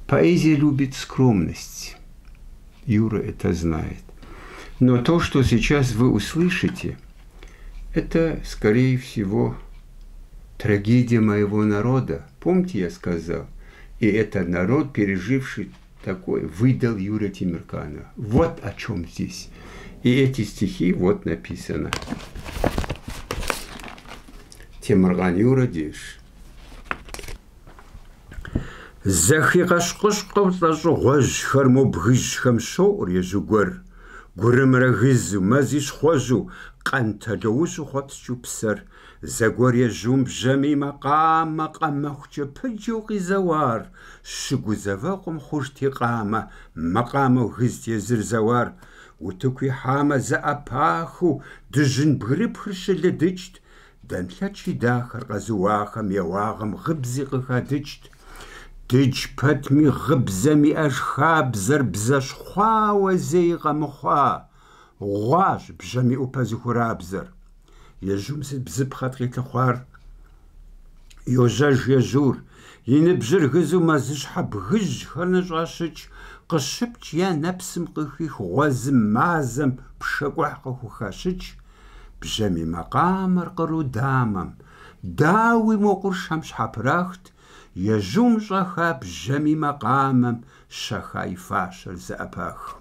Поэзия любит скромность. Юра это знает. Но то, что сейчас вы услышите, это, скорее всего, трагедия моего народа. Помните, я сказал? И это народ, переживший такой, выдал Юрия Темирканова. Вот о чем здесь. И эти стихи вот написано. Темиркан Юра Диш. Захигашкушков зажугож мобгижхам шоур ежугор. Гурымрагызу мазишхожу канталоусу хопсчупсер. Загорье жумбжами макама камахча пыджуки завар. Шигузавакум хуштикама макама гызте зирзавар. Утукви хама за апаху дыжин бгрипхршеле дычт. Дантлачи дахар газуахам явагам гыбзи гыхадычт. Дыч патми гыбзами ашха бзар бзашхва вазейга мхва. Гуаж бжами упазихура бзар. Ежумсит бзыпхатрит лхвар. Йожаж ежур. Йныбжыр гызу мазышха бгыж ханышашыч. Кышыпч я напсым кыхих гуазым мазам пшакуах кыхухашыч. Бжами макамар кырудамам. Дауи мокуршам шхапрахт. Ежум шаха бжами макамам шаха и фашер за апах.